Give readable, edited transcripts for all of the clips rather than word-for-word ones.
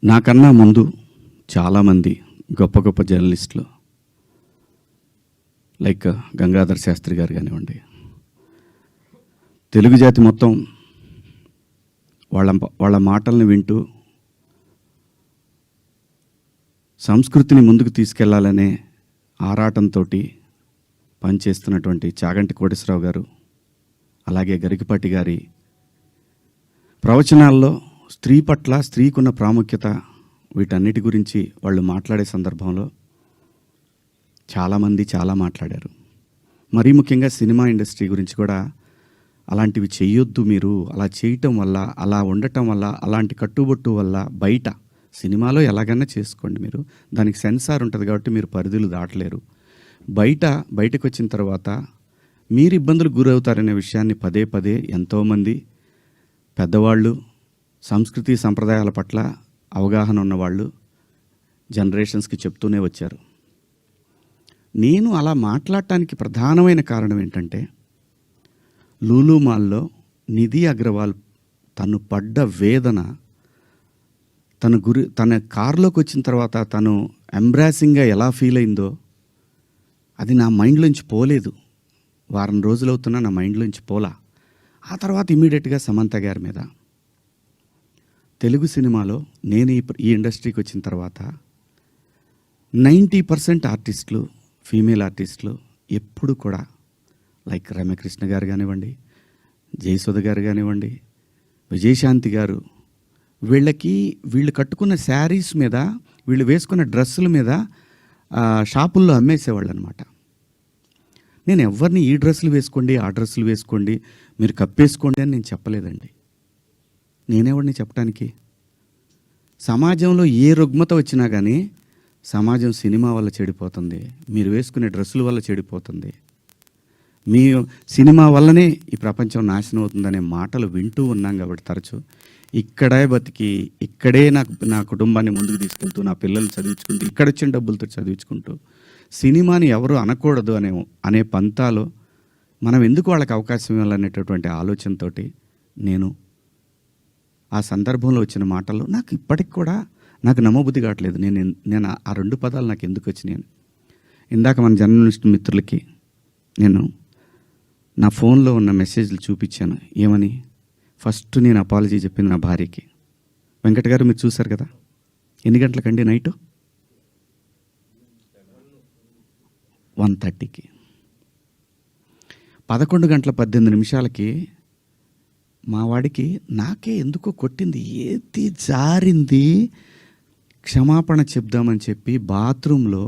నాకన్నా ముందు చాలామంది గొప్ప గొప్ప జర్నలిస్టులు లైక్ గంగాధర్ శాస్త్రి గారు కానివ్వండి, తెలుగు జాతి మొత్తం వాళ్ళ మాటల్ని వింటూ సంస్కృతిని ముందుకు తీసుకెళ్లాలనే ఆరాటంతో పనిచేస్తున్నటువంటి చాగంటి కోటేశ్వరరావు గారు, అలాగే గరికపాటి గారి ప్రవచనాల్లో స్త్రీ పట్ల స్త్రీకున్న ప్రాముఖ్యత వీటన్నిటి గురించి వాళ్ళు మాట్లాడే సందర్భంలో చాలామంది చాలా మాట్లాడారు. మరీ ముఖ్యంగా సినిమా ఇండస్ట్రీ గురించి కూడా అలాంటివి చేయొద్దు, మీరు అలా చేయటం వల్ల, అలా ఉండటం వల్ల, అలాంటి కట్టుబొట్టు వల్ల బయట సినిమాలో ఎలాగైనా చేసుకోండి, మీరు దానికి సెన్సార్ ఉంటుంది కాబట్టి మీరు పరిధులు దాటలేరు, బయటకు వచ్చిన తర్వాత మీరు ఇబ్బందులకు గురవుతారనే విషయాన్ని పదే పదే ఎంతోమంది పెద్దవాళ్ళు, సంస్కృతి సంప్రదాయాల పట్ల అవగాహన ఉన్నవాళ్ళు జనరేషన్స్కి చెప్తూనే వచ్చారు. నేను అలా మాట్లాడటానికి ప్రధానమైన కారణం ఏంటంటే, లూలు మాల్లో నిధి అగర్వాల్ తను పడ్డ వేదన, తన కారులోకి వచ్చిన తర్వాత తను ఎంబ్రాసింగ్గా ఎలా ఫీల్ అయిందో అది నా మైండ్లోంచి పోలేదు. వారం రోజులవుతున్నా నా మైండ్లోంచి పోలా. ఆ తర్వాత ఇమీడియట్గా సమంత గారి మీద, తెలుగు సినిమాలో నేను ఈ ఇండస్ట్రీకి వచ్చిన తర్వాత 90% ఆర్టిస్టులు, ఫీమేల్ ఆర్టిస్టులు ఎప్పుడు కూడా లైక్ రమ్యకృష్ణ గారు కానివ్వండి, జయసుధ గారు కానివ్వండి, విజయశాంతి గారు, వీళ్ళు కట్టుకున్న శారీస్ మీద, వీళ్ళు వేసుకున్న డ్రెస్సుల మీద షాపుల్లో అమ్మేసేవాళ్ళు అనమాట. నేను ఎవరిని ఈ డ్రెస్సులు వేసుకోండి, ఆ డ్రెస్సులు వేసుకోండి, మీరు కప్పేసుకోండి అని నేను చెప్పలేదండి. నేనెవరిని చెప్పడానికి? సమాజంలో ఏ రుగ్మత వచ్చినా కానీ సమాజం సినిమా వల్ల చెడిపోతుంది, మీరు వేసుకునే డ్రెస్సుల వల్ల చెడిపోతుంది, మీ సినిమా వల్లనే ఈ ప్రపంచం నాశనం అవుతుందనే మాటలు వింటూ ఉన్నాం. కాబట్టి తరచూ ఇక్కడే బతికి, ఇక్కడే నా కుటుంబాన్ని ముందుకు తీసుకెళ్తూ, నా పిల్లల్ని చదివించుకుంటూ, ఇక్కడొచ్చిన డబ్బులతో చదివించుకుంటూ, సినిమాని ఎవరు అనకూడదు అనే పంతాలో మనం ఎందుకు వాళ్ళకి అవకాశం ఇవ్వాలనేటటువంటి ఆలోచనతో నేను ఆ సందర్భంలో వచ్చిన మాటల్లో నాకు ఇప్పటికి కూడా నాకు నమ్మబుద్ధి కావట్లేదు. నేను ఆ 2 పదాలు నాకు ఎందుకు వచ్చినాయి. ఇందాక మన జర్నలిస్ట్ మిత్రులకి నేను నా ఫోన్లో ఉన్న మెసేజ్లు చూపించాను. ఏమని? ఫస్ట్ నేను అపాలజీ చెప్పింది నా భార్యకి. వెంకట గారు మీరు చూశారు కదా, ఎన్ని గంటలకండి? నైటు 1:30కి. 11:18 మా వాడికి నాకే ఎందుకో కొట్టింది, ఏది జారింది, క్షమాపణ చెప్దామని చెప్పి బాత్రూంలో,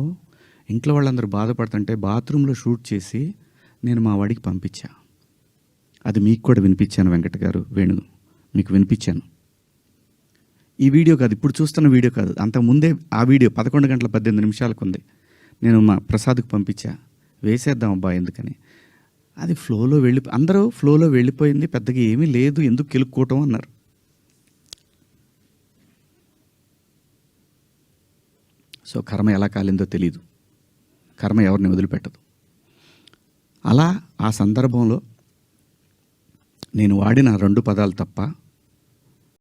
ఇంట్లో వాళ్ళందరూ బాధపడుతుంటే బాత్రూంలో షూట్ చేసి నేను మా వాడికి పంపించా. అది మీకు కూడా వినిపించాను వెంకట గారు, వేణు మీకు వినిపించాను. ఈ వీడియో కాదు, ఇప్పుడు చూస్తున్న వీడియో కాదు, అంతకుముందే ఆ వీడియో 11:18 ఉంది. నేను మా ప్రసాద్కి పంపించా, వేసేద్దాం అబ్బా ఎందుకని. అది అందరూ ఫ్లోలో వెళ్ళిపోయింది, పెద్దగా ఏమీ లేదు, ఎందుకు కెలుక్కోవటం అన్నారు. సో కర్మ ఎలా కాలిందో తెలీదు, కర్మ ఎవరిని వదిలిపెట్టదు. అలా ఆ సందర్భంలో నేను వాడిన 2 పదాలు తప్ప